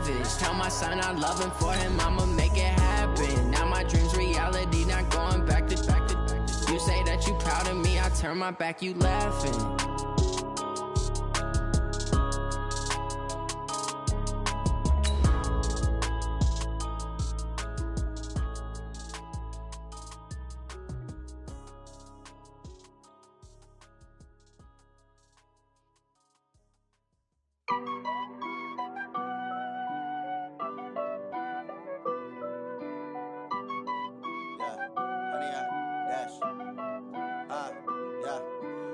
savage. Tell my son I love him, for him I'ma make it happen. Now my dream's reality, not going back to. You say that you proud of me, I turn my back, you laughing.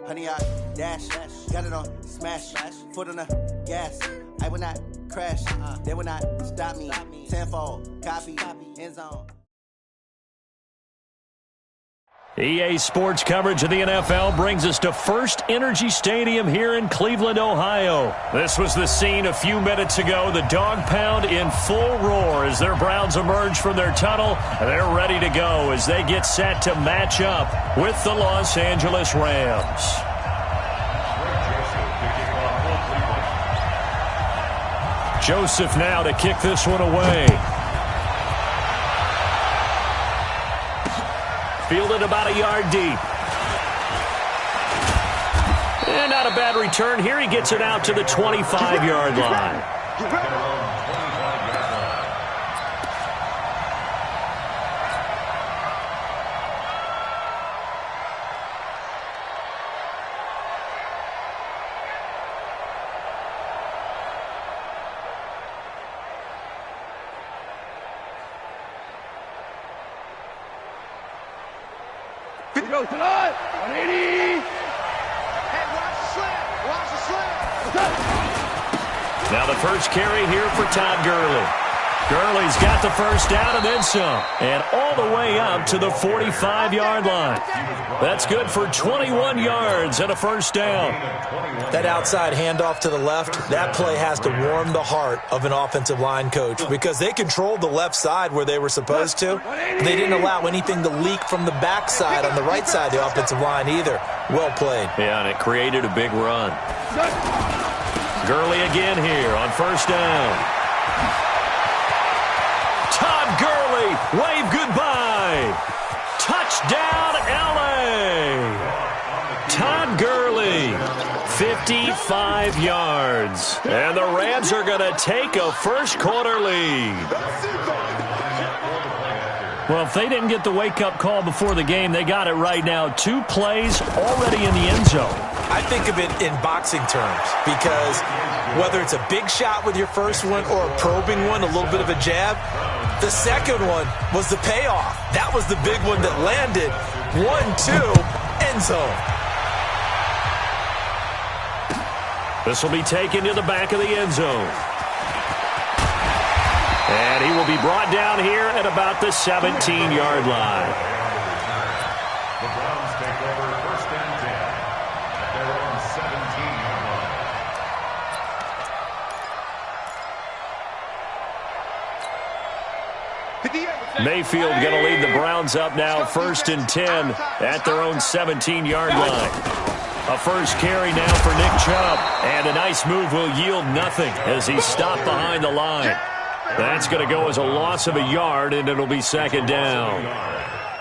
Honey, I dash, got it on smash, foot on the gas. I will not crash, they will not stop me. Tenfold, copy, end zone. EA Sports coverage of the NFL brings us to First Energy Stadium here in Cleveland, Ohio. This was the scene a few minutes ago. The dog pound in full roar as their Browns emerge from their tunnel. They're ready to go as they get set to match up with the Los Angeles Rams. Joseph now to kick this one away. Fielded about a yard deep. And not a bad return here. He gets it out to the 25-yard line. Go to the 180. Hey, watch the slant. Watch the slant. Now the first carry here for Todd Gurley. Gurley's got the first down and then some. And all the way up to the 45-yard line. That's good for 21 yards and a first down. That outside handoff to the left, that play has to warm the heart of an offensive line coach because they controlled the left side where they were supposed to. They didn't allow anything to leak from the backside on the right side of the offensive line either. Well played. Yeah, and it created a big run. Gurley again here on first down. Todd Gurley, wave goodbye. Touchdown, L.A. Todd Gurley, 55 yards. And the Rams are going to take a first-quarter lead. Well, if they didn't get the wake-up call before the game, they got it right now. 2 plays already in the end zone. I think of it in boxing terms because whether it's a big shot with your first one or a probing one, a little bit of a jab, the second one was the payoff. That was the big one that landed. 1-2, end zone. This will be taken to the back of the end zone. And he will be brought down here at about the 17-yard line. The Browns take over first and 10 at their own 17-yard line. Mayfield going to lead the Browns up now, first and 10 at their own 17-yard line. A first carry now for Nick Chubb. And a nice move will yield nothing as he's stopped behind the line. That's going to go as a loss of a yard, and it'll be second down.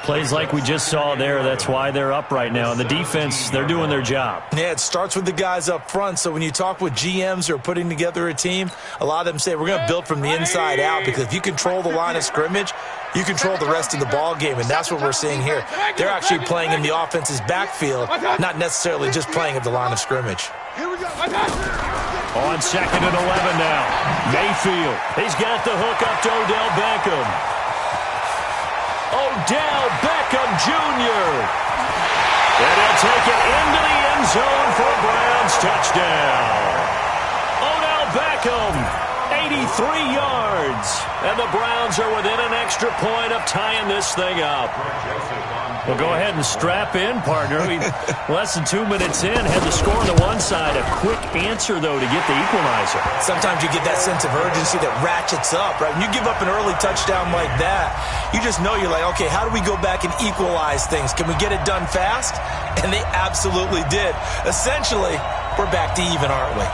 Plays like we just saw there, that's why they're up right now. And the defense, they're doing their job. Yeah, it starts with the guys up front. So when you talk with GMs who are putting together a team, a lot of them say we're going to build from the inside out because if you control the line of scrimmage, you control the rest of the ball game, and that's what we're seeing here. They're actually playing in the offense's backfield, not necessarily just playing at the line of scrimmage. On second and 11 now. Mayfield. He's got the hook up to Odell Beckham. Odell Beckham Jr. And he'll take it into the end zone for a Browns touchdown. Odell Beckham, 83 yards. And the Browns are within an extra point of tying this thing up. Well, go ahead and strap in, partner. Less than 2 minutes in, had the score on the one side. A quick answer, though, to get the equalizer. Sometimes you get that sense of urgency that ratchets up, right? When you give up an early touchdown like that, you just know you're like, okay, how do we go back and equalize things? Can we get it done fast? And they absolutely did. Essentially, we're back to even, aren't we?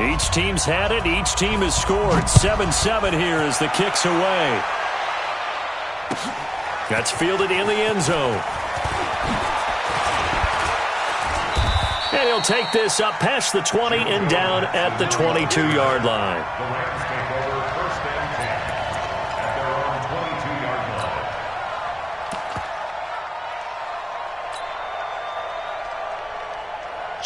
Each team's had it. Each team has scored. 7-7 here as the kick's away. That's fielded in the end zone. And he'll take this up past the 20 and down at the 22-yard line. The Rams take over first and 10 at their own 22-yard line.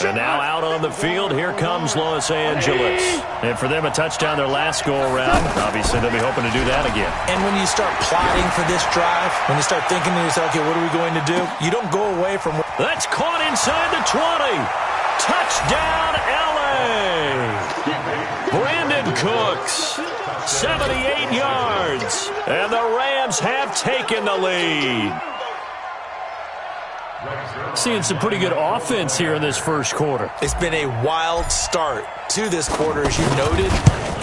And now out on the field, here comes Los Angeles. And for them, a touchdown their last go-around. Obviously, they'll be hoping to do that again. And when you start plotting for this drive, when you start thinking to yourself, okay, what are we going to do? You don't go away from... That's caught inside the 20. Touchdown, L.A. Brandon Cooks, 78 yards. And the Rams have taken the lead. Seeing some pretty good offense here in this first quarter. It's been a wild start to this quarter, as you noted.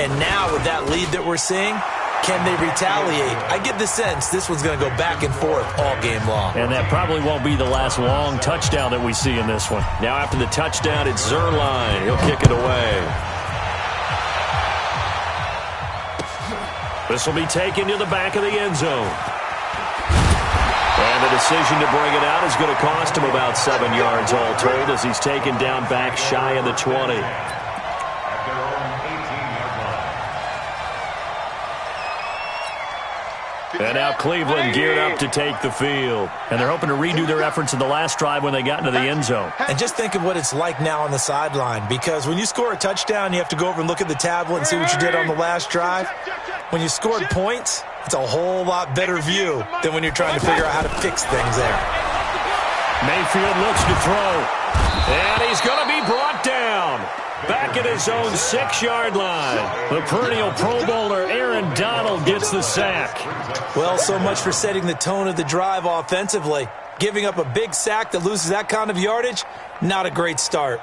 And now with that lead that we're seeing, can they retaliate? I get the sense this one's going to go back and forth all game long. And that probably won't be the last long touchdown that we see in this one. Now after the touchdown, it's Zerline. He'll kick it away. This will be taken to the back of the end zone. And the decision to bring it out is going to cost him about 7 yards all told as he's taken down back shy of the 20. At their own 18-yard line. And now Cleveland geared up to take the field. And they're hoping to redo their efforts in the last drive when they got into the end zone. And just think of what it's like now on the sideline, because when you score a touchdown, you have to go over and look at the tablet and see what you did on the last drive. When you scored points, it's a whole lot better view than when you're trying to figure out how to fix things there. Mayfield looks to throw. And he's going to be brought down. Back at his own 6-yard line. The perennial Pro Bowler Aaron Donald gets the sack. Well, so much for setting the tone of the drive offensively. Giving up a big sack that loses that kind of yardage, not a great start.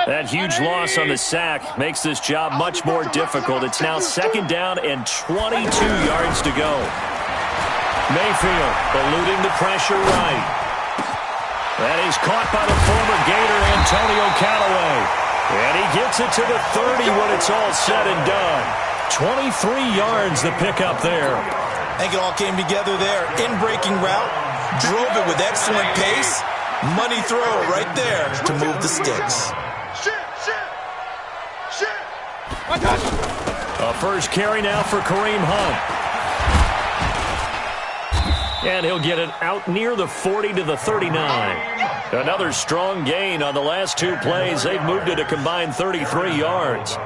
That huge loss on the sack makes this job much more difficult. It's now 2nd down and 22 yards to go. Mayfield eluding the pressure right. That is caught by the former Gator Antonio Callaway. And he gets it to the 30 when it's all said and done. 23 yards the pickup there. I think it all came together there. In-breaking route, drove it with excellent pace. Money throw right there to move the sticks. A first carry now for Kareem Hunt. And he'll get it out near the 40 to the 39. Another strong gain on the last 2 plays. They've moved it a combined 33 yards.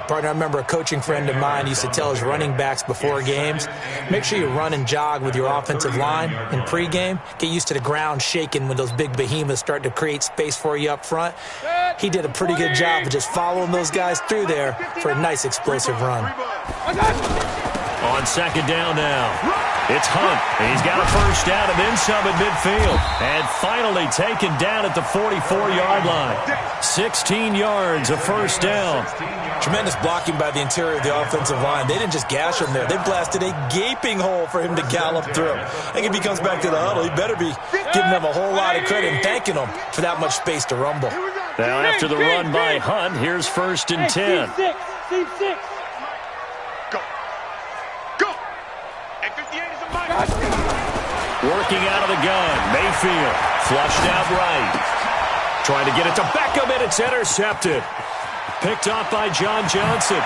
Partner, I remember a coaching friend of mine used to tell his running backs before games, make sure you run and jog with your offensive line in pregame. Get used to the ground shaking when those big behemoths start to create space for you up front. He did a pretty good job of just following those guys through there for a nice explosive run. On 2nd down now, it's Hunt. He's got a first down and then some at midfield. And finally taken down at the 44-yard line. 16 yards, a first down. Tremendous blocking by the interior of the offensive line. They didn't just gash him there. They blasted a gaping hole for him to gallop through. I think if he comes back to the huddle, he better be giving them a whole lot of credit and thanking them for that much space to rumble. Now after the run by Hunt, here's 1st and 10. Working out of the gun. Mayfield flushed out right. Trying to get it to Beckham, and it's intercepted. Picked off by John Johnson.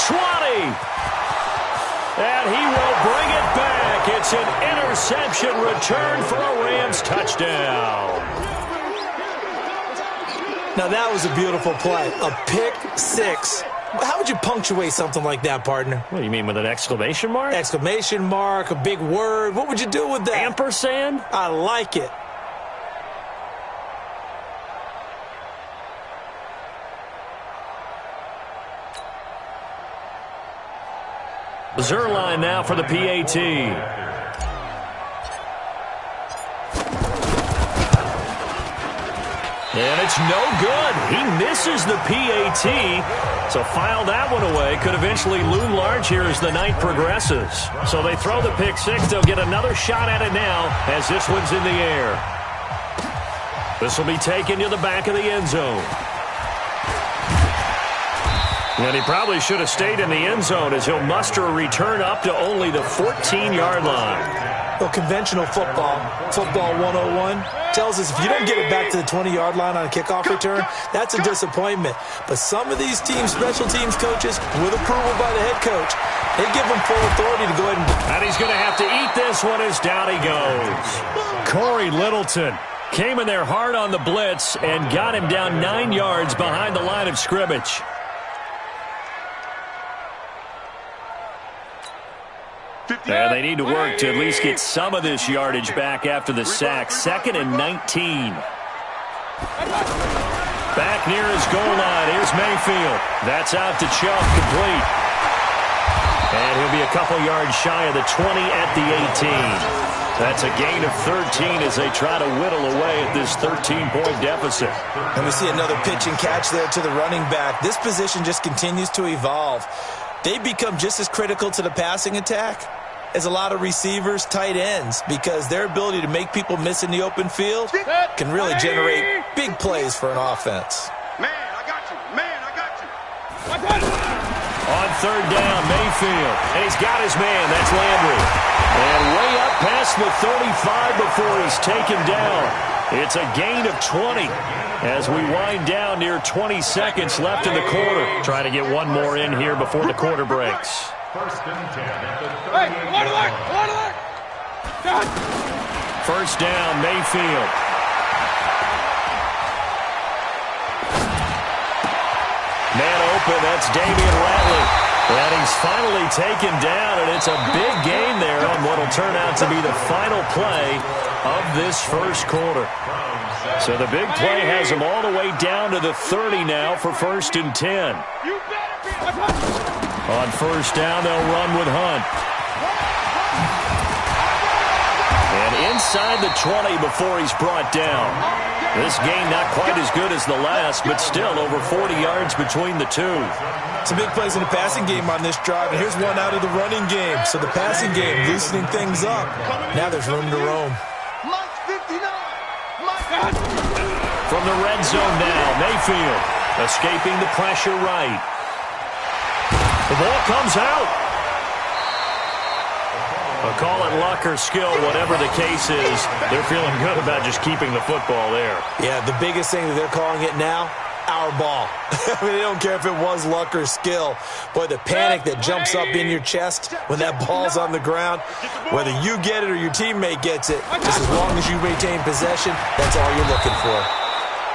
20. And he will bring it back. It's an interception return for a Rams touchdown. Now that was a beautiful play. A pick 6. How would you punctuate something like that, partner? What do you mean, with an exclamation mark? Exclamation mark, a big word. What would you do with that? Ampersand? I like it. Zerline now for the PAT. And it's no good. He misses the PAT. So file that one away. Could eventually loom large here as the night progresses. So they throw the pick six. They'll get another shot at it now as this one's in the air. This will be taken to the back of the end zone. And he probably should have stayed in the end zone as he'll muster a return up to only the 14-yard line. Well, conventional football 101, tells us if you don't get it back to the 20-yard line on a kickoff return, that's a disappointment. But some of these teams, special teams coaches, with approval by the head coach, they give him full authority to go ahead and he's going to have to eat this one as down he goes. Corey Littleton came in there hard on the blitz and got him down 9 yards behind the line of scrimmage. And they need to work to at least get some of this yardage back after the sack. 2nd and 19. Back near his goal line. Here's Mayfield. That's out to Chubb, complete. And he'll be a couple yards shy of the 20 at the 18. That's a gain of 13 as they try to whittle away at this 13-point deficit. And we see another pitch and catch there to the running back. This position just continues to evolve. They become just as critical to the passing attack as a lot of receivers, tight ends, because their ability to make people miss in the open field can really generate big plays for an offense. Man, I got you. Man, I got you. On third down, Mayfield. And he's got his man. That's Landry. And way up past the 35 before he's taken down. It's a gain of 20 as we wind down near 20 seconds left in the quarter. Trying to get one more in here before the quarter breaks. First and 10 at the 38. Hey, First down, Mayfield. Man open, that's Damian Ratley. And he's finally taken down, and it's a big gain there on what will turn out to be the final play of this first quarter. So the big play has him all the way down to the 30 now for 1st and 10. On first down, they'll run with Hunt. And inside the 20 before he's brought down. This gain not quite as good as the last, but still over 40 yards between the two. Some big plays in the passing game on this drive, and here's one out of the running game. So the passing game loosening things up. Now there's room to roam. From the red zone now, Mayfield escaping the pressure right. The ball comes out. But call it luck or skill, whatever the case is, they're feeling good about just keeping the football there. Yeah, the biggest thing that they're calling it now, our ball. I mean, they don't care if it was luck or skill. Boy, the panic that jumps up in your chest when that ball's on the ground, whether you get it or your teammate gets it, just as long as you maintain possession, that's all you're looking for.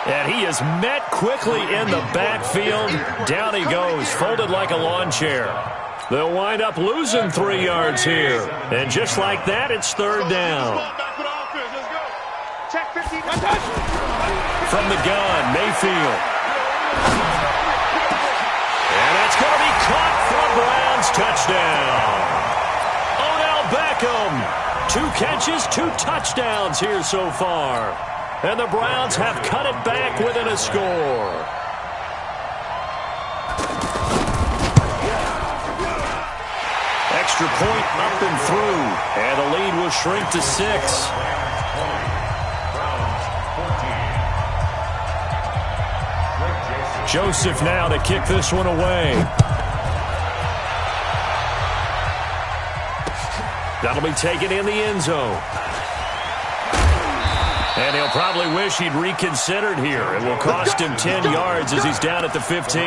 And he is met quickly in the backfield. Down he goes, folded like a lawn chair. They'll wind up losing 3 yards here. And just like that, it's third down. From the gun, Mayfield. And it's going to be caught for a Browns touchdown. Odell Beckham. 2 catches, 2 touchdowns here so far. And the Browns have cut it back within a score. Extra point up and through. And the lead will shrink to 6. Joseph now to kick this one away. That'll be taken in the end zone. And he'll probably wish he'd reconsidered here. It will cost him 10 yards as he's down at the 15.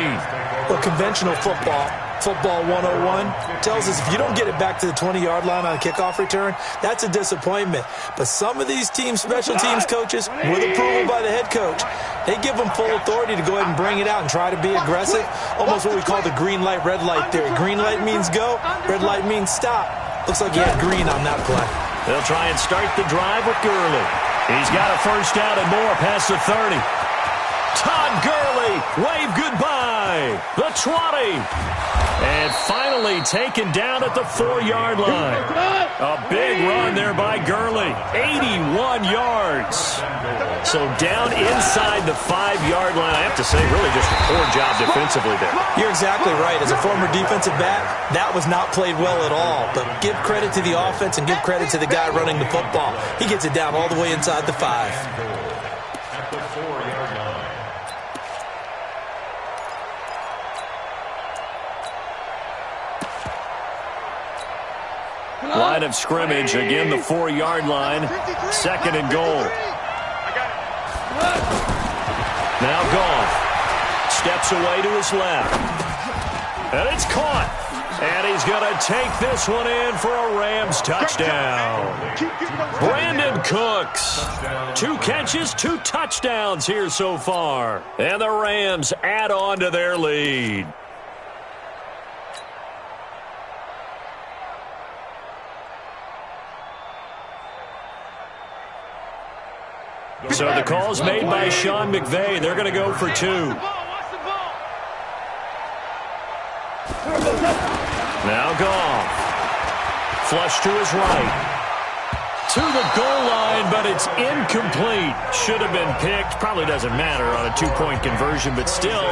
Well, conventional football 101, tells us if you don't get it back to the 20-yard line on a kickoff return, that's a disappointment. But some of these teams, special teams coaches, with approval by the head coach, they give them full authority to go ahead and bring it out and try to be aggressive. Almost what we call the green light, red light theory. Green light means go, red light means stop. Looks like he had green on that play. They'll try and start the drive with Gurley. He's got a first down and more past the 30. Todd Gurley, wave goodbye. The 20. And finally taken down at the 4-yard line. A big run there by Gurley. 81 yards. So down inside the 5-yard line. I have to say, really just a poor job defensively there. You're exactly right. As a former defensive back, that was not played well at all. But give credit to the offense and give credit to the guy running the football. He gets it down all the way inside the 5. At the 4-yard line. Line of scrimmage, again the 4-yard line. 2nd and goal. Now Goff steps away to his left. And it's caught. And he's going to take this one in for a Rams touchdown. Brandon Cooks. 2 catches, 2 touchdowns here so far. And the Rams add on to their lead. So the call's made by Sean McVay. They're going to go for 2. Now Goff. Flush to his right. To the goal line, but it's incomplete. Should have been picked. Probably doesn't matter on a 2-point conversion, but still,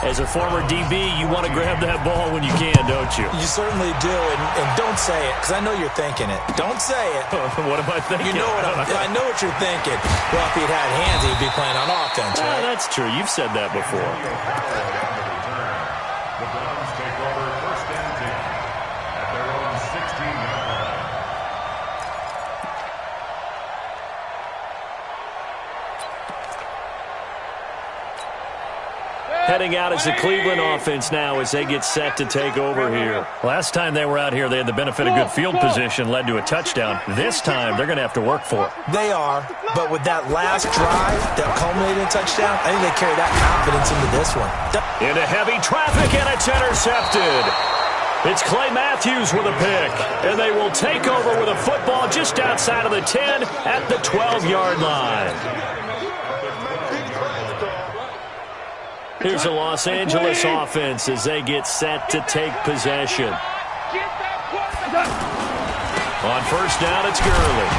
as a former DB, you want to grab that ball when you can, don't you? You certainly do, and don't say it, because I know you're thinking it. Don't say it. What am I thinking? You know I know what you're thinking. Well, if he'd had hands, he'd be playing on offense, right? That's true. You've said that before. The Browns take over 1st and 10 at their own 16-yard line. Heading out as the Cleveland offense now as they get set to take over here. Last time they were out here, they had the benefit of good field position, led to a touchdown. This time, they're going to have to work for it. They are, but with that last drive that culminated in a touchdown, I think they carry that confidence into this one. Into heavy traffic, and it's intercepted. It's Clay Matthews with a pick, and they will take over with a football just outside of the 10 at the 12-yard line. Here's the Los Angeles offense as they get set to take possession. On 1st down, it's Gurley.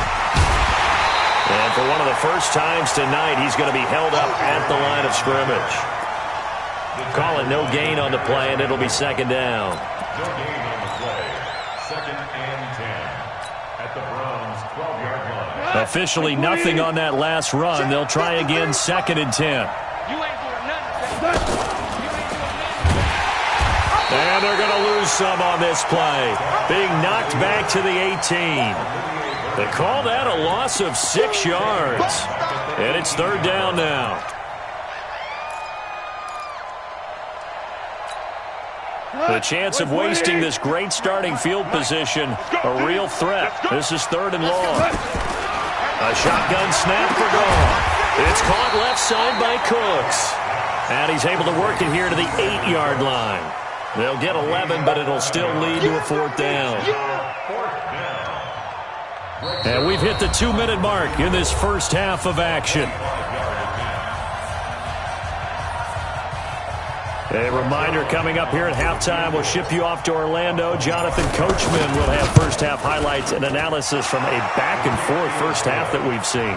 And for one of the first times tonight, he's going to be held up at the line of scrimmage. Call it no gain on the play, and it'll be 2nd down. No gain on the play. 2nd and 10 at the Browns' 12-yard line. Officially nothing on that last run. They'll try again, 2nd and 10. And they're going to lose some on this play. Being knocked back to the 18. They call that a loss of 6 yards. And it's 3rd down now. The chance of wasting this great starting field position, a real threat. This is 3rd and long. A shotgun snap for Goff. It's caught left side by Cooks. And he's able to work it here to the 8-yard line. They'll get 11, but it'll still lead to a 4th down. And we've hit the 2-minute mark in this first half of action. A reminder coming up here at halftime, we'll ship you off to Orlando. Jonathan Coachman will have first half highlights and analysis from a back-and-forth first half that we've seen.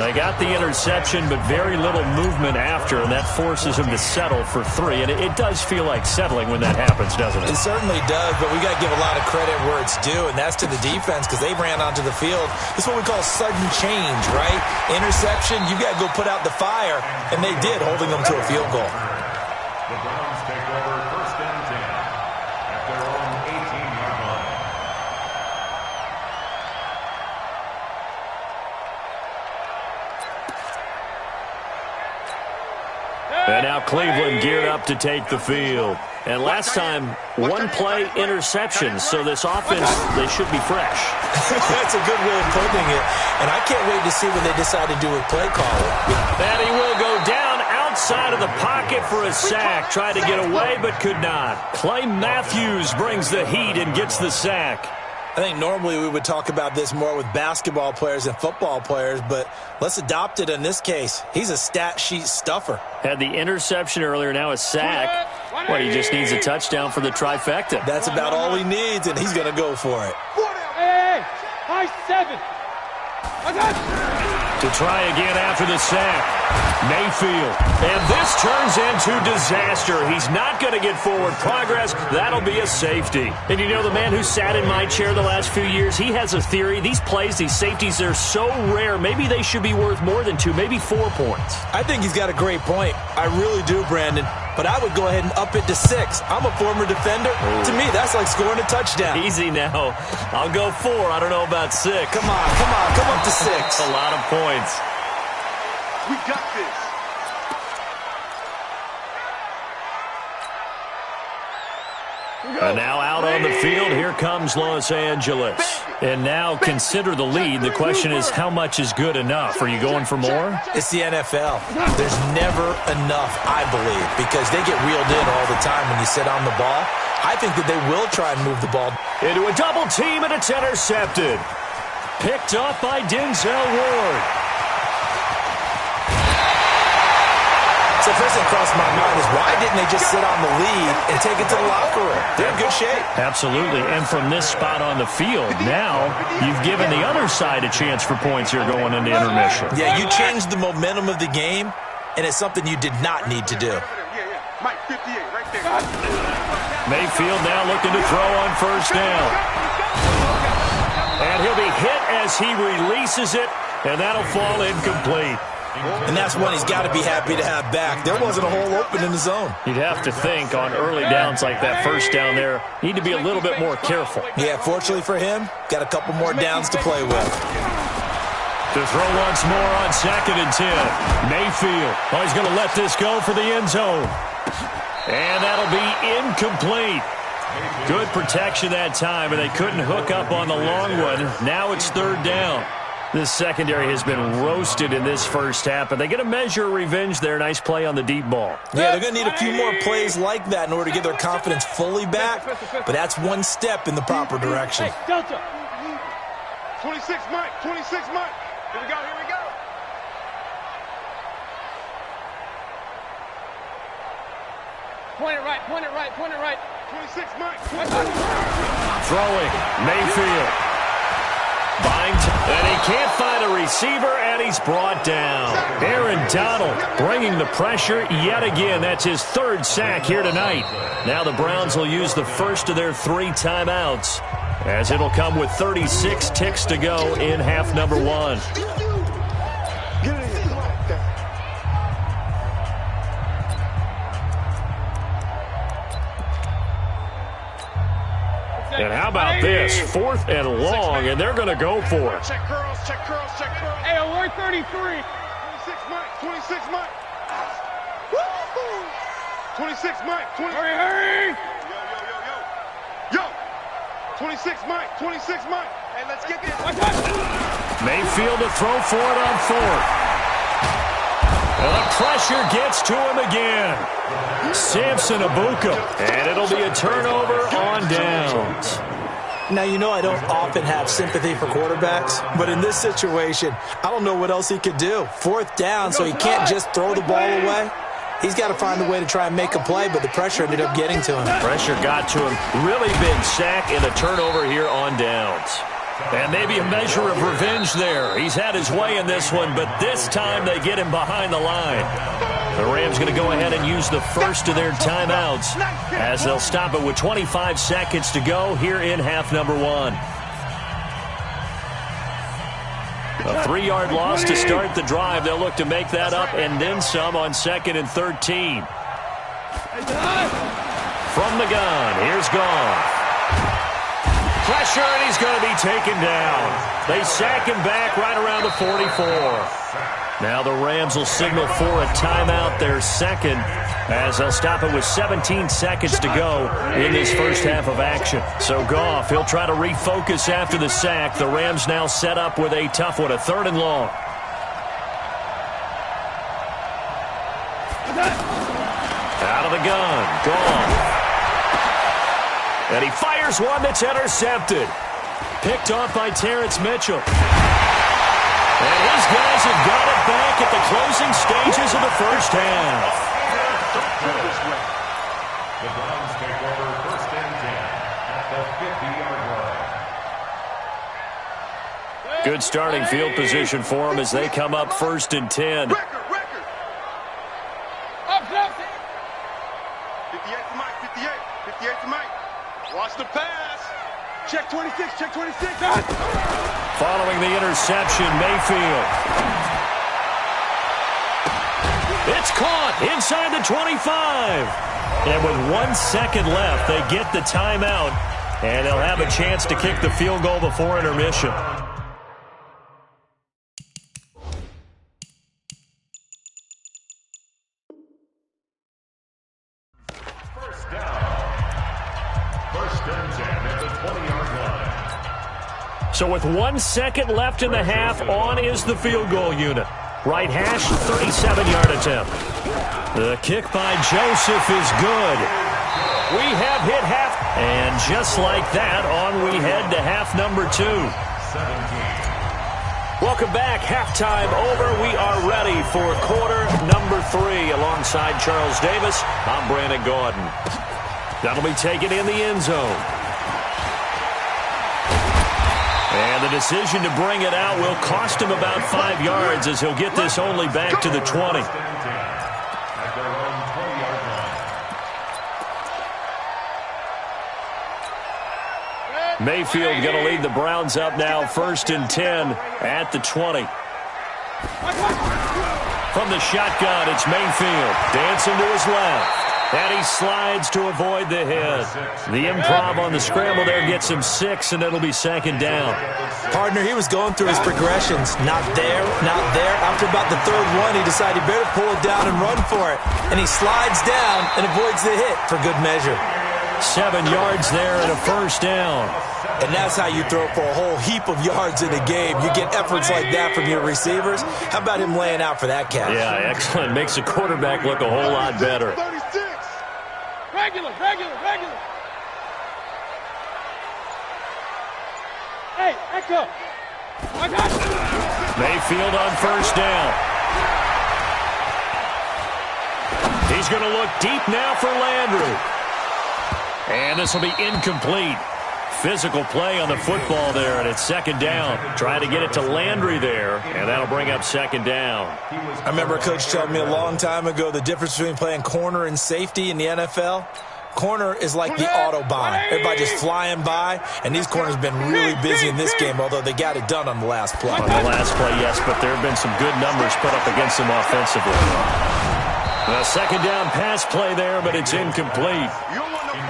They got the interception, but very little movement after, and that forces him to settle for 3. And it does feel like settling when that happens, doesn't it? It certainly does, but we got to give a lot of credit where it's due, and that's to the defense because they ran onto the field. This is what we call sudden change, right? Interception, you got to go put out the fire, and they did, holding them to a field goal. The Browns take over 1st and 10 at their own 18-yard line. And now Cleveland geared up to take the field. And last time, 1-play interception. So this offense, they should be fresh. That's a good way of putting it. And I can't wait to see what they decide to do with play calling. And he will go down outside of the pocket for a sack. Tried to get away, but could not. Clay Matthews brings the heat and gets the sack. I think normally we would talk about this more with basketball players and football players, but let's adopt it in this case. He's a stat sheet stuffer. Had the interception earlier, now a sack. Well, he just needs a touchdown for the trifecta. That's about all he needs, and he's going to go for it. Hey, high 7. To try again after the sack. Mayfield. And this turns into disaster. He's not going to get forward progress. That'll be a safety. And you know, the man who sat in my chair the last few years, he has a theory. These plays, these safeties, they're so rare. Maybe they should be worth more than 2, maybe 4 points. I think he's got a great point. I really do, Brandon. But I would go ahead and up it to 6. I'm a former defender. Ooh. To me, that's like scoring a touchdown. Easy now. I'll go 4. I don't know about 6. Come up to 6. That's a lot of points. We got this. And now out on the field, here comes Los Angeles. And now consider the lead. The question is, how much is good enough? Are you going for more? It's the NFL. There's never enough, I believe, because they get reeled in all the time when you sit on the ball. I think that they will try and move the ball. Into a double team, and it's intercepted. Picked up by Denzel Ward. So first thing crossed my mind is, why didn't they just sit on the lead and take it to the locker room? They're in good shape. Absolutely. And from this spot on the field, now you've given the other side a chance for points here going into intermission. Yeah, you changed the momentum of the game, and it's something you did not need to do. Mike 58 right there. Mayfield now looking to throw on first down. And he'll be hit as he releases it, and that'll fall incomplete. And that's one he's got to be happy to have back. There wasn't a hole open in the zone. You'd have to think on early downs like that first down there, need to be a little bit more careful. Yeah, fortunately for him, got a couple more downs to play with. To throw once more on 2nd and 10. Mayfield. Oh, he's going to let this go for the end zone. And that'll be incomplete. Good protection that time, and they couldn't hook up on the long one. Now it's 3rd down. This secondary has been roasted in this first half, but they get a measure of revenge there. Nice play on the deep ball. Yeah, they're going to need a few more plays like that in order to get their confidence fully back, but that's one step in the proper direction. Hey, Delta. 26 Mike, 26 Mike. Here we go, here we go. Point it right, point it right, point it right. 26 Mike. Throwing, Mayfield. And he can't find a receiver, and he's brought down. Aaron Donald bringing the pressure yet again. That's his 3rd sack here tonight. Now the Browns will use the first of their 3 timeouts, as it'll come with 36 ticks to go in half number 1. And how about this? 4th and long, and they're going to go for it. Check curls, check curls, check curls. Hey, alert 33. 26 Mike, 26 Mike. Woo! 26 Mike, 20. Hurry! Yo! 26 Mike, 26 Mike. Hey, let's get this. Mayfield to throw for it on 4th. And the pressure gets to him again. Samson Abuka. And it'll be a turnover on downs. Now, you know I don't often have sympathy for quarterbacks, but in this situation, I don't know what else he could do. 4th down, so he can't just throw the ball away. He's got to find a way to try and make a play, but the pressure ended up getting to him. Pressure got to him. Really big sack and a turnover here on downs. And maybe a measure of revenge there. He's had his way in this one, but this time they get him behind the line. The Rams going to go ahead and use the first of their timeouts, as they'll stop it with 25 seconds to go here in half number 1. A 3-yard loss to start the drive. They'll look to make that up and then some on 2nd and 13. From the gun, here's Goff. Pressure, and he's going to be taken down. They sack him back right around the 44. Now the Rams will signal for a timeout, their 2nd, as they'll stop it with 17 seconds to go in this first half of action. So Goff, he'll try to refocus after the sack. The Rams now set up with a tough one, a 3rd and long. Out of the gun, Goff. And he fires one that's intercepted. picked off by Terrence Mitchell. And his guys have got it back at the closing stages of the first half. The Browns take over 1st and 10 at the 50-yard line. Good starting field position for them as they come up 1st and 10. Record. 58 to Mike, 58 to Mike. Watch the pass. Check 26. Following the interception, Mayfield. It's caught inside the 25. And with 1 second left, they get the timeout. And they'll have a chance to kick the field goal before intermission. First down. 1st and 10 at the 20-yard line. So with 1 second left in the half, on is the field goal unit. Right hash, 37-yard attempt. The kick by Joseph is good. We have hit half. And just like that, on we head to half number 2. 17. Welcome back. Halftime over. We are ready for quarter number 3. Alongside Charles Davis, I'm Brandon Gaudin. That'll be taken in the end zone. And the decision to bring it out will cost him about 5 yards as he'll get this only back to the 20. At their own 20-yard line. Mayfield going to lead the Browns up now 1st and 10 at the 20. From the shotgun, it's Mayfield. Dancing to his left. And he slides to avoid the hit. The improv on the scramble there gets him 6, and it'll be 2nd down. Partner, he was going through his progressions. Not there, not there. After about the 3rd one, he decided he better pull it down and run for it. And he slides down and avoids the hit for good measure. 7 yards there and a 1st down. And that's how you throw for a whole heap of yards in a game. You get efforts like that from your receivers. How about him laying out for that catch? Yeah, excellent. Makes the quarterback look a whole lot better. 36. Regular. Hey, Echo. I got you. Mayfield on 1st down. He's going to look deep now for Landry. And this will be incomplete. Physical play on the football there, and it's 2nd down. Trying to get it to Landry there, and that'll bring up 2nd down. I remember Coach telling me a long time ago the difference between playing corner and safety in the NFL. Corner is like the Autobahn. Everybody just flying by, and these corners have been really busy in this game, although they got it done on the last play. On the last play, yes, but there have been some good numbers put up against them offensively. A 2nd down pass play there, but it's incomplete.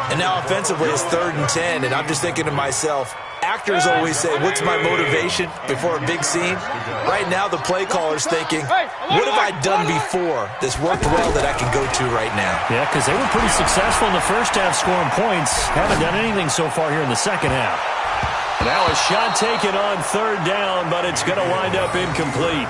And now offensively it's 3rd and 10, and I'm just thinking to myself, actors always say, what's my motivation before a big scene? Right now the play caller's thinking, what have I done before that's worked well that I can go to right now? Yeah, because they were pretty successful in the first half scoring points. Haven't done anything so far here in the second half. Now a shot taken on 3rd down, but it's going to wind up incomplete.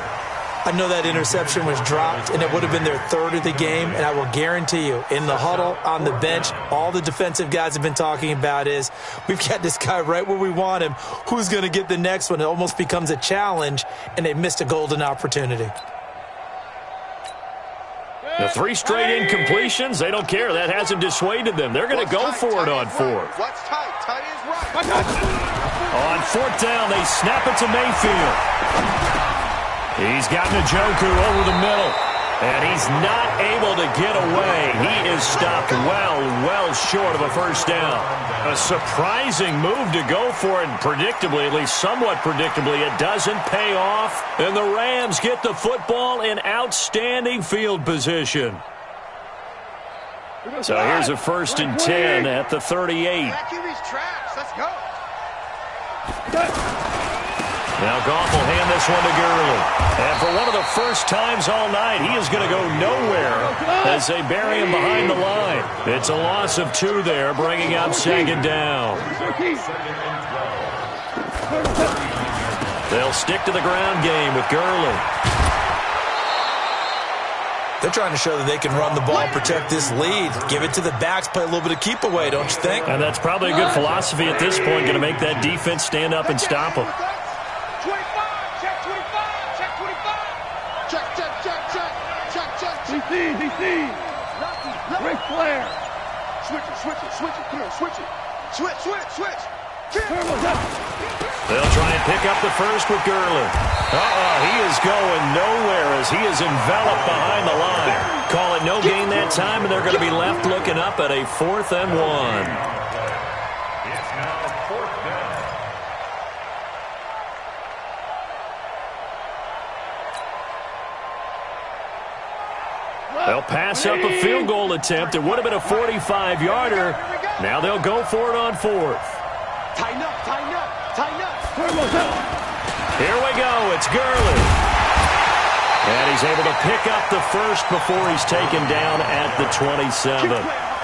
I know that interception was dropped, and it would have been their 3rd of the game, and I will guarantee you, in the huddle, on the bench, all the defensive guys have been talking about is, we've got this guy right where we want him. Who's going to get the next one? It almost becomes a challenge, and they missed a golden opportunity. The 3 straight incompletions, they don't care. That hasn't dissuaded them. They're going to go for it on 4th. What's tight? Tight is right. On 4th down, they snap it to Mayfield. He's got Njoku over the middle, and he's not able to get away. He is stopped well short of a 1st down. A surprising move to go for it, and predictably, at least somewhat predictably, it doesn't pay off, and the Rams get the football in outstanding field position. So here's a 1st and 10 at the 38. Let's go. Now Goff will hand this one to Gurley. And for one of the first times all night, he is going to go nowhere as they bury him behind the line. It's a loss of 2 there, bringing up 2nd down. They'll stick to the ground game with Gurley. They're trying to show that they can run the ball, protect this lead, give it to the backs, play a little bit of keep away, don't you think? And that's probably a good philosophy at this point, going to make that defense stand up and stop them. 25, check 25, check 25. Check, check, check, check, check, check. DC. Ric Flair. Switch it, come on, switch it. Switch. They'll try and pick up the first with Gurley. He is going nowhere as he is enveloped behind the line. Call it no gain that time, and they're going to be left looking up at a 4th and 1. It's now 4th down. They'll pass up a field goal attempt. It would have been a 45-yarder. Now they'll go for it on 4th. Tighten up. Here we go. It's Gurley. And he's able to pick up the first before he's taken down at the 27.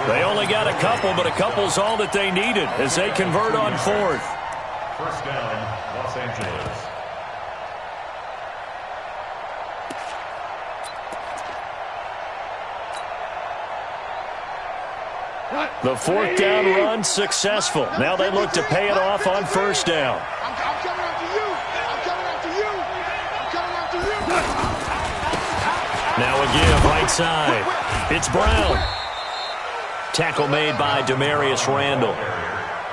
They only got a couple, but a couple's all that they needed as they convert on 4th. First down, Los Angeles. The 4th down run successful. Now they look to pay it off on 1st down. I'm coming after you. Now a give right side. It's Brown. Tackle made by Demarius Randall.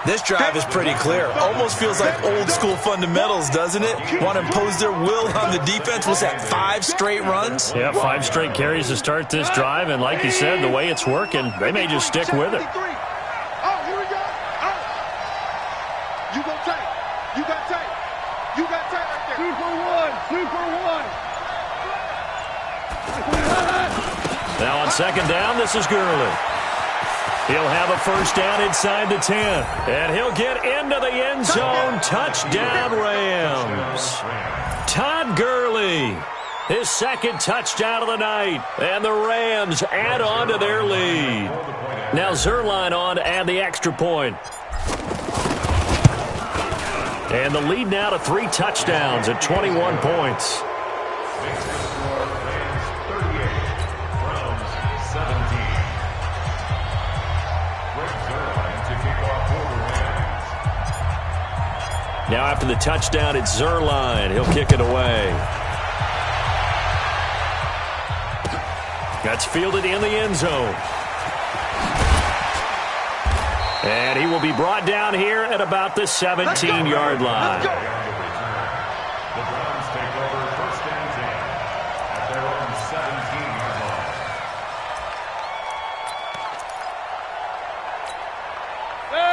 This drive is pretty clear. Almost feels like old school fundamentals, doesn't it? Want to impose their will on the defense. Was that 5 straight runs? Yeah, 5 straight carries to start this drive, and like you said, the way it's working, they may just stick with it. Here we go. You got tape right there. 2 for 1. Now on 2nd down, this is Gurley. He'll have a 1st down inside the 10. And he'll get into the end zone. Touchdown, Rams. Todd Gurley, his 2nd touchdown of the night. And the Rams add on to their lead. Now Zerline on to add the extra point. And the lead now to 3 touchdowns at 21 points. Now after the touchdown, it's Zerline. He'll kick it away. That's fielded in the end zone. And he will be brought down here at about the 17-yard line. The Browns take over 1st and 10 at their own 17-yard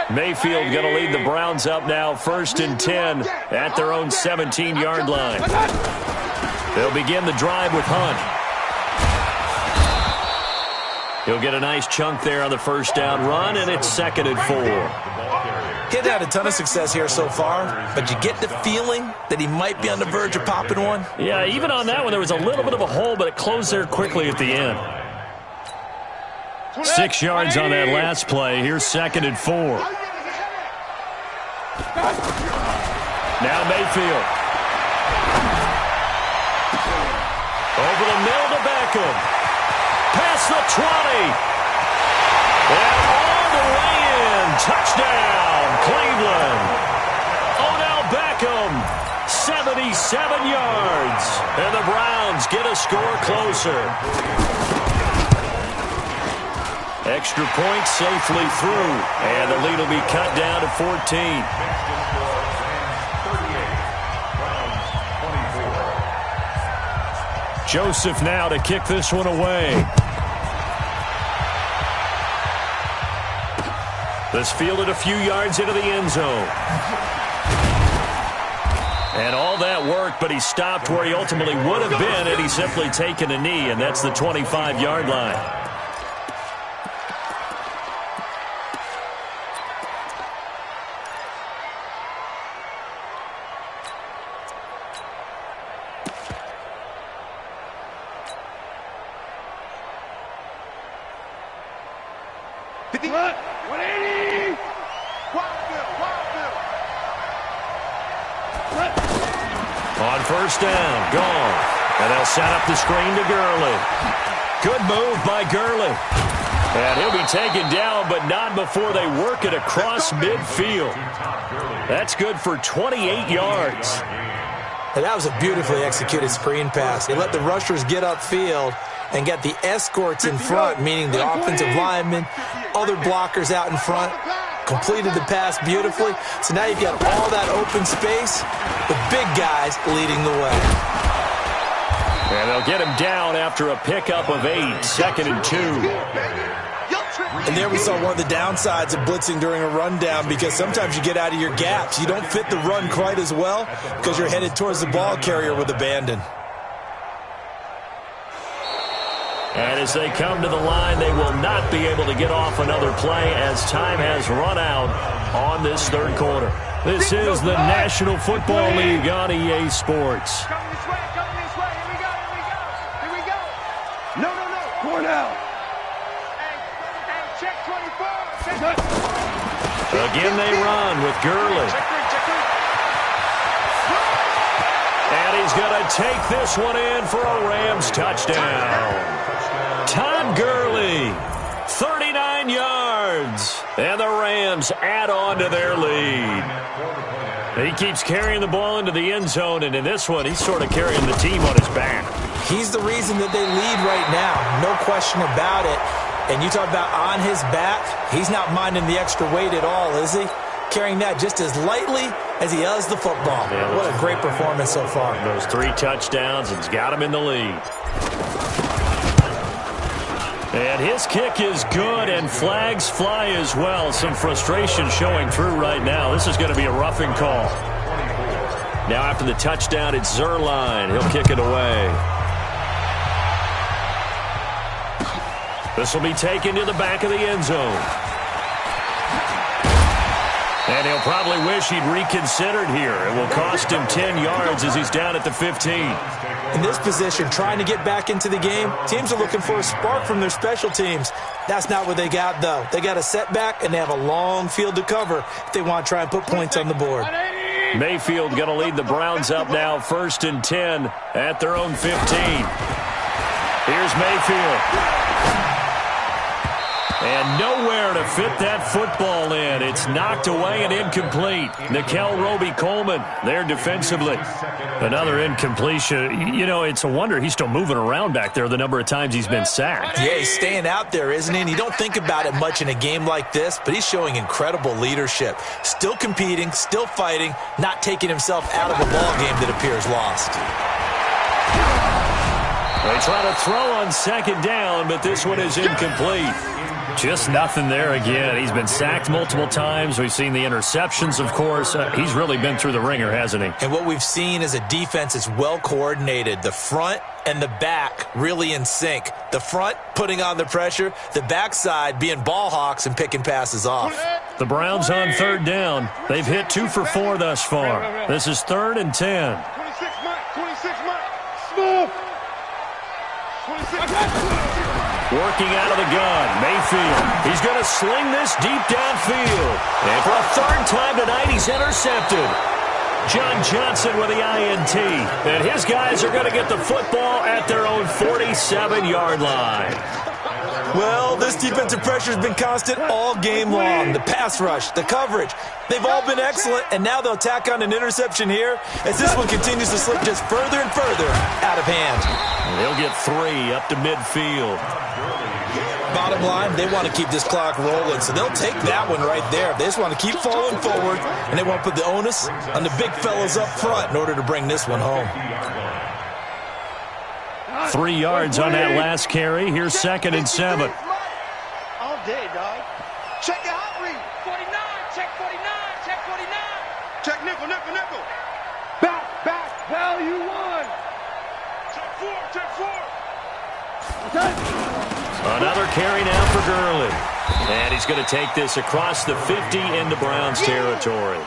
line. Mayfield going to lead the Browns up now 1st and 10 at their own 17-yard line. They'll begin the drive with Hunt. He'll get a nice chunk there on the 1st down run, and it's 2nd and 4. He hadn't had a ton of success here so far, but you get the feeling that he might be on the verge of popping one. Yeah, even on that one, there was a little bit of a hole, but it closed there quickly at the end. 6 yards on that last play. Here's 2nd and 4. Now Mayfield. Over the middle to Beckham. Past the 20. And all the way in. Touchdown, Cleveland. Odell Beckham, 77 yards. And the Browns get a score closer. Extra point safely through. And the lead will be cut down to 14. Joseph now to kick this one away. This fielded a few yards into the end zone. And all that worked, but he stopped where he ultimately would have been had he simply taken a knee, and that's the 25-yard line. On 1st down, gone. And they'll set up the screen to Gurley. Good move by Gurley. And he'll be taken down, but not before they work it across midfield. That's good for 28 yards. And that was a beautifully executed screen pass. They let the rushers get upfield and get the escorts in front, meaning the offensive linemen, other blockers out in front, completed the pass beautifully. So now you've got all that open space with big guys leading the way. And they'll get him down after a pickup of 8, 2nd and 2. And there we saw one of the downsides of blitzing during a rundown, because sometimes you get out of your gaps. You don't fit the run quite as well because you're headed towards the ball carrier with abandon. And as they come to the line, they will not be able to get off another play as time has run out on this third quarter. This is the National Football League on EA Sports. Coming this way, here we go. No, Cornell. Hey, check 24. Again they run with Gurley. Check 3. And he's going to take this one in for a Rams touchdown. Todd Gurley, 39 yards. And the Rams add on to their lead. He keeps carrying the ball into the end zone, and in this one, he's sort of carrying the team on his back. He's the reason that they lead right now, no question about it. And you talk about on his back, he's not minding the extra weight at all, is he? Carrying that just as lightly as he does the football. Yeah, what a great performance so far. Those 3 touchdowns, and he's got him in the lead. And his kick is good, and flags fly as well. Some frustration showing through right now. This is going to be a roughing call. Now after the touchdown, it's Zerline. He'll kick it away. This will be taken to the back of the end zone. And he'll probably wish he'd reconsidered here. It will cost him 10 yards as he's down at the 15. In this position, trying to get back into the game, teams are looking for a spark from their special teams. That's not what they got, though. They got a setback, and they have a long field to cover if they want to try and put points on the board. Mayfield going to lead the Browns up now, 1st and 10 at their own 15. Here's Mayfield. And nowhere to fit that football in. It's knocked away and incomplete. Nickel Roby-Coleman there defensively. Another incompletion. You know, it's a wonder he's still moving around back there the number of times he's been sacked. Yeah, he's staying out there, isn't he? And you don't think about it much in a game like this, but he's showing incredible leadership. Still competing, still fighting, not taking himself out of a ball game that appears lost. They try to throw on 2nd down, but this one is incomplete. Just nothing there again. He's been sacked multiple times. We've seen the interceptions, of course. He's really been through the ringer, hasn't he? And what we've seen is a defense that's well coordinated. The front and the back really in sync. The front putting on the pressure, the backside being ball hawks and picking passes off. The Browns on 3rd down. They've hit 2 for 4 thus far. This is 3rd and 10. 26 Mike. Smooth. 26 Working out of the gun, Mayfield. He's going to sling this deep downfield. And for a 3rd time tonight, he's intercepted. John Johnson with the INT. And his guys are going to get the football at their own 47-yard line. Well, this defensive pressure has been constant all game long. The pass rush, the coverage, they've all been excellent, and now they'll tack on an interception here as this one continues to slip just further and further out of hand. And they'll get 3 up to midfield. Bottom line, they want to keep this clock rolling, so they'll take that one right there. They just want to keep falling forward, and they want to put the onus on the big fellas up front in order to bring this one home. 3 yards on that last carry. Here's 2nd and 7. All day, dog. Check your hot read. 49. Check 49. Check 49. Check nickel. Back. Value 1. Check 4. Another carry now for Gurley. And he's going to take this across the 50 into Browns territory.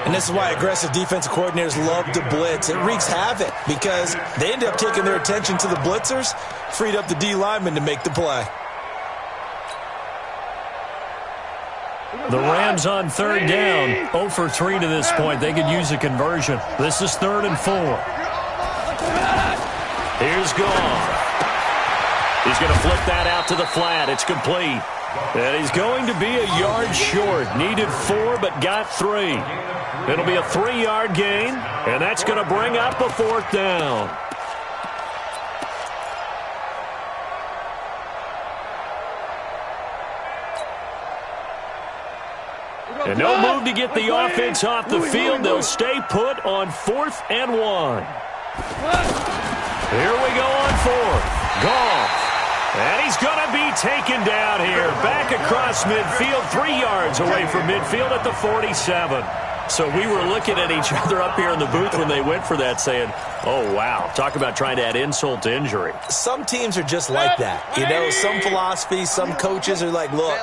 And this is why aggressive defensive coordinators love to blitz. It wreaks havoc because they end up taking their attention to the blitzers, freed up the D lineman to make the play. The Rams on 3rd down, 0 for 3 to this point. They could use a conversion. This is 3rd and 4. Here's Goff. He's going to flip that out to the flat. It's complete. And he's going to be a yard short. Needed 4, but got 3. It'll be a 3-yard gain, and that's going to bring up a 4th down. And no move to get the offense off the field. They'll stay put on 4th and 1. Here we go on 4th. Goff. And he's going to be taken down here. Back across midfield, 3 yards away from midfield at the 47. So we were looking at each other up here in the booth when they went for that saying, oh, wow, talk about trying to add insult to injury. Some teams are just like that. You know, some philosophies, some coaches are like, look,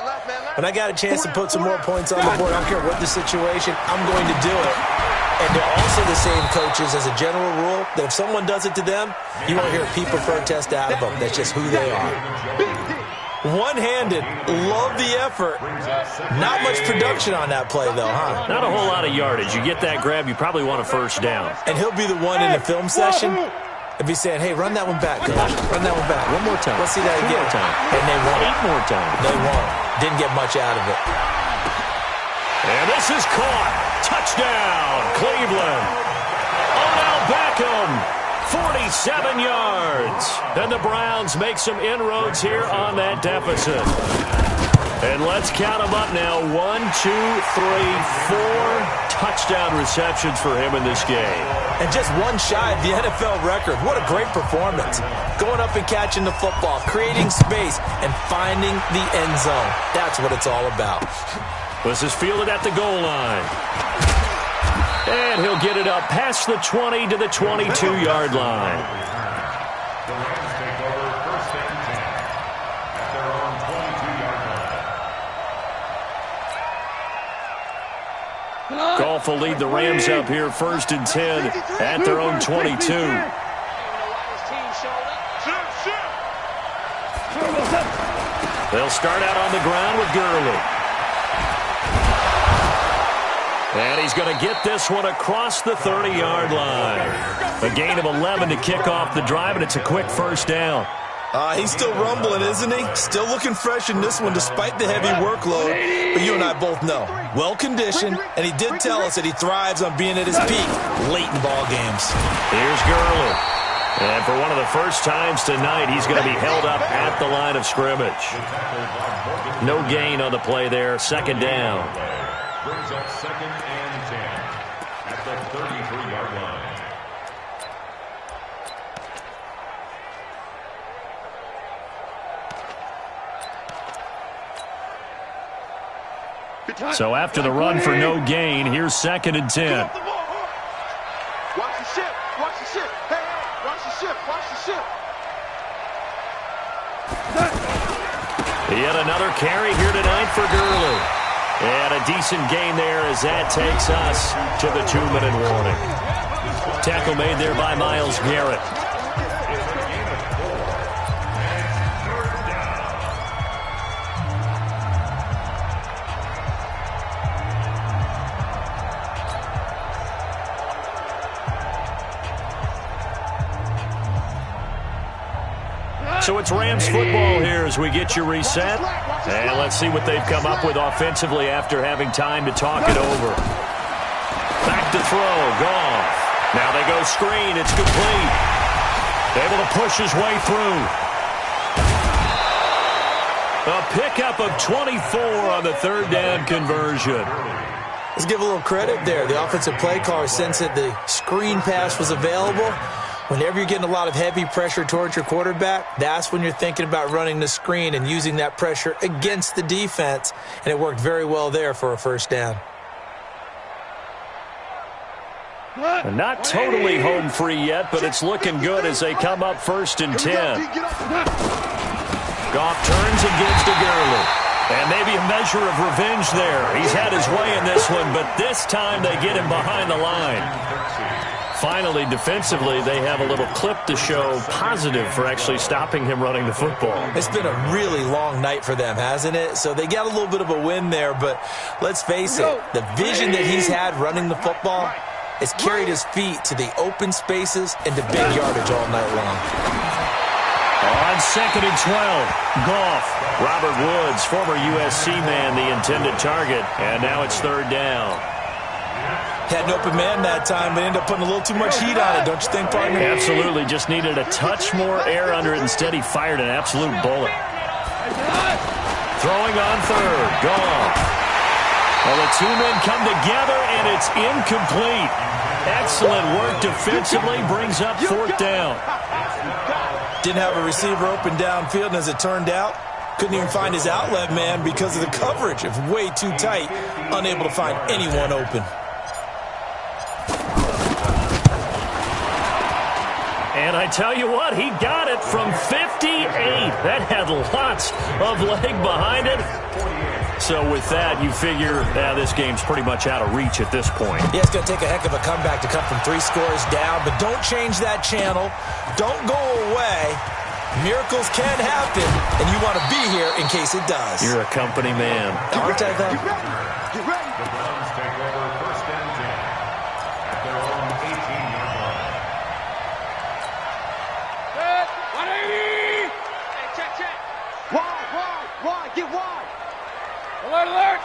when I got a chance to put some more points on the board, I don't care what the situation, I'm going to do it. And they're also the same coaches as a general rule that if someone does it to them, you won't hear a peep or protest out of them. That's just who they are. One-handed, love the effort. Not much production on that play, though, huh? Not a whole lot of yardage. You get that grab, you probably want a first down. And he'll be the one in the film session and be saying, hey, run that one back, coach. Run that one back. One more time. Let's see that again. One more time. And they won't. 8 more times. They won't. Didn't get much out of it. And this is caught. Touchdown, Cleveland. Odell Beckham, 47 yards. And the Browns make some inroads here on that deficit. And let's count them up now. 1, 2, 3, 4 touchdown receptions for him in this game. And just one shy of the NFL record. What a great performance. Going up and catching the football, creating space, and finding the end zone. That's what it's all about. This is fielded at the goal line. And he'll get it up past the 20 to the 22-yard line. The Rams take over 1st and 10 at their own 22-yard line. Goff will lead the Rams up here 1st and 10 at their own 22. They'll start out on the ground with Gurley. And he's going to get this one across the 30-yard line. A gain of 11 to kick off the drive, and it's a quick first down. He's still rumbling, isn't he? Still looking fresh in this one despite the heavy workload. But you and I both know, well-conditioned, and he did tell us that he thrives on being at his peak late in ball games. Here's Gurley. And for one of the first times tonight, he's going to be held up at the line of scrimmage. No gain on the play there, 2nd down. Brings up 2nd and 10 at the 33-yard line. So after the run for no gain, here's 2nd and 10. Watch the ship. Watch the ship. Hey, watch the ship. Watch the ship. Yet another carry here tonight for Gurley. And a decent gain there as that takes us to the 2-minute warning. Tackle made there by Myles Garrett. So it's Rams football here as we get you reset. And let's see what they've come up with offensively after having time to talk it over. Back to throw, Goff. Now they go screen, it's complete. Able to push his way through. A pickup of 24 on the 3rd down conversion. Let's give a little credit there. The offensive play caller sensed that the screen pass was available. Whenever you're getting a lot of heavy pressure towards your quarterback, that's when you're thinking about running the screen and using that pressure against the defense. And it worked very well there for a first down. And not totally home free yet, but it's looking good as they come up 1st and 10. Goff turns and gives to Gurley. And maybe a measure of revenge there. He's had his way in this one, but this time they get him behind the line. Finally, defensively, they have a little clip to show positive for actually stopping him running the football. It's been a really long night for them, hasn't it? So they got a little bit of a win there, but let's face it, the vision that he's had running the football has carried his feet to the open spaces and to big yardage all night long. On 2nd and 12, Goff. Robert Woods, former USC man, the intended target. And now it's 3rd down. Had an open man that time, but ended up putting a little too much heat on it, don't you think, partner? Absolutely. Just needed a touch more air under it. Instead, he fired an absolute bullet. Throwing on 3rd. Goff. Well, the two men come together, and it's incomplete. Excellent work defensively. Brings up 4th down. Didn't have a receiver open downfield, and as it turned out, couldn't even find his outlet man because of the coverage. It was way too tight, unable to find anyone open. And I tell you what, he got it from 58. That had lots of leg behind it. So with that, you figure this game's pretty much out of reach at this point. Yeah, it's going to take a heck of a comeback to come from 3 scores down, but don't change that channel. Don't go away. Miracles can happen, and you want to be here in case it does. You're a company man. Aren't I, though? The Browns take over 1st and 10 at their own 18-yard line. 180! Hey, check. Wide, get wide. Alert.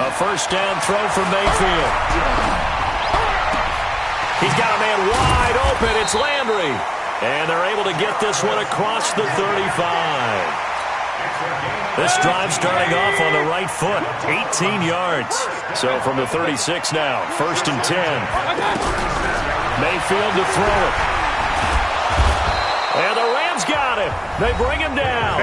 A 1st down throw for Mayfield. He's got a man wide open. It's Landry. And they're able to get this one across the 35. This drive starting off on the right foot. 18 yards. So from the 36 now, 1st and 10. Mayfield to throw it. And the Rams got him. They bring him down.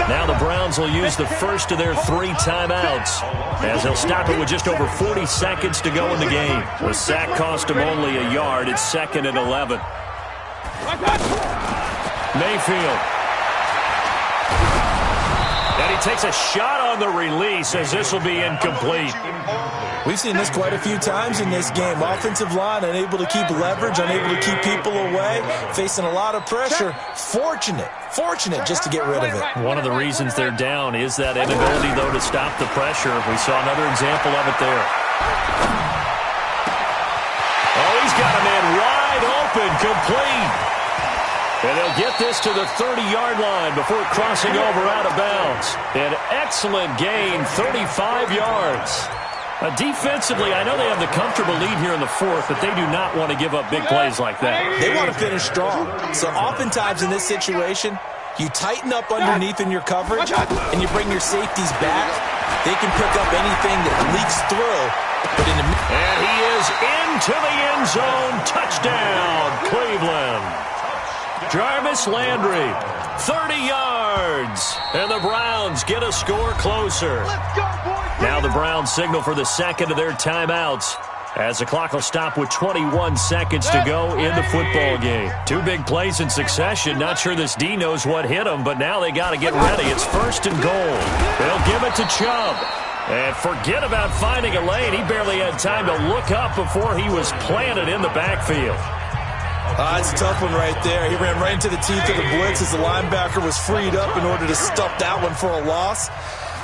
Now the Browns will use the first of their 3 timeouts, as they'll stop it with just over 40 seconds to go in the game. The sack cost him only a yard. It's 2nd and 11. Mayfield. And he takes a shot on the release, as this will be incomplete. We've seen this quite a few times in this game. Offensive line unable to keep leverage, unable to keep people away, facing a lot of pressure. Fortunate just to get rid of it. One of the reasons they're down is that inability, though, to stop the pressure. We saw another example of it there. Oh, he's got a man wide open, complete. And they'll get this to the 30-yard line before crossing over out of bounds. An excellent gain, 35 yards. Defensively, I know they have the comfortable lead here in the 4th, but they do not want to give up big plays like that. They want to finish strong. So oftentimes in this situation, you tighten up underneath in your coverage, and you bring your safeties back. They can pick up anything that leaks through. But and he is into the end zone. Touchdown, Cleveland. Jarvis Landry, 30 yards. And the Browns get a score closer. Now the Browns signal for the 2nd of their timeouts, as the clock will stop with 21 seconds to go in the football game. 2 big plays in succession. Not sure this D knows what hit them, but now they got to get ready. It's 1st and goal. They'll give it to Chubb. And forget about finding a lane. He barely had time to look up before he was planted in the backfield. It's a tough one right there. He ran right into the teeth of the blitz as the linebacker was freed up in order to stuff that one for a loss.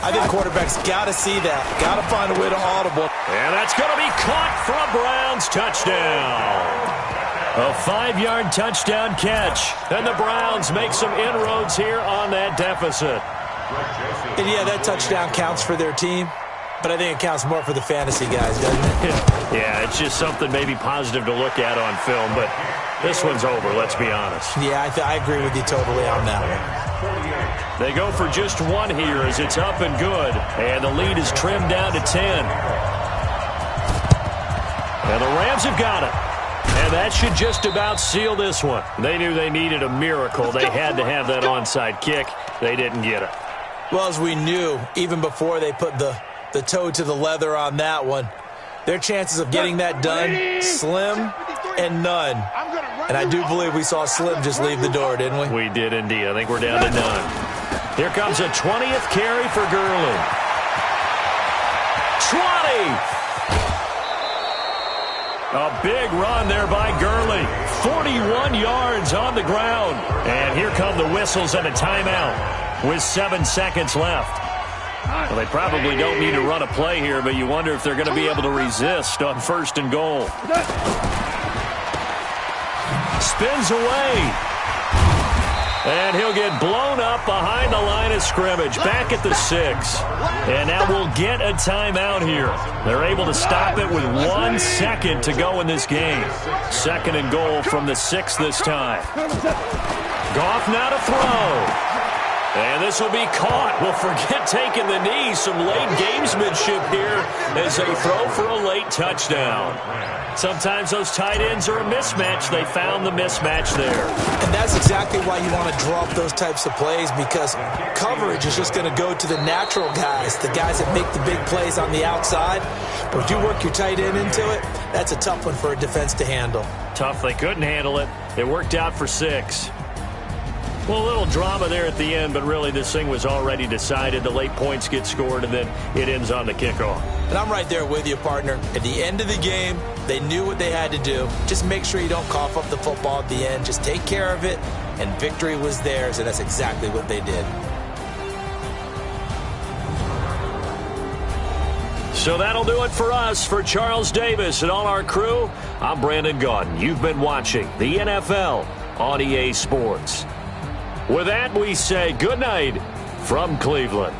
I think quarterbacks got to see that. Got to find a way to audible. And that's going to be caught for a Browns touchdown. A 5-yard touchdown catch. And the Browns make some inroads here on that deficit. And yeah, that touchdown counts for their team, but I think it counts more for the fantasy guys, doesn't it? Yeah, it's just something maybe positive to look at on film, but this one's over, let's be honest. Yeah, I agree with you totally on that one. They go for just 1 here as it's up and good, and the lead is trimmed down to 10. And the Rams have got it. And that should just about seal this one. They knew they needed a miracle. They had to have that onside kick. They didn't get it. Well, as we knew, even before they put the toe to the leather on that one, their chances of getting that done, slim and none. And I do believe we saw Slim just leave the door, didn't we? We did indeed. I think we're down to none. Here comes a 20th carry for Gurley. 20! A big run there by Gurley. 41 yards on the ground. And here come the whistles and a timeout with 7 seconds left. Well, they probably don't need to run a play here, but you wonder if they're going to be able to resist on 1st and goal. Spins away. And he'll get blown up behind the line of scrimmage, back at the 6. And now we'll get a timeout here. They're able to stop it with 1 second to go in this game. 2nd and goal from the 6 this time. Goff now to throw. And this will be caught. Well, forget taking the knee. Some late gamesmanship here as they throw for a late touchdown. Sometimes those tight ends are a mismatch. They found the mismatch there. And that's exactly why you want to draw up those types of plays, because coverage is just going to go to the natural guys, the guys that make the big plays on the outside. But if you work your tight end into it, that's a tough one for a defense to handle. Tough. They couldn't handle it. It worked out for 6. Well, a little drama there at the end, but really this thing was already decided. The late points get scored, and then it ends on the kickoff. And I'm right there with you, partner. At the end of the game, they knew what they had to do. Just make sure you don't cough up the football at the end. Just take care of it, and victory was theirs, and that's exactly what they did. So that'll do it for us. For Charles Davis and all our crew, I'm Brandon Gaudin. You've been watching the NFL on EA Sports. With that, we say good night from Cleveland.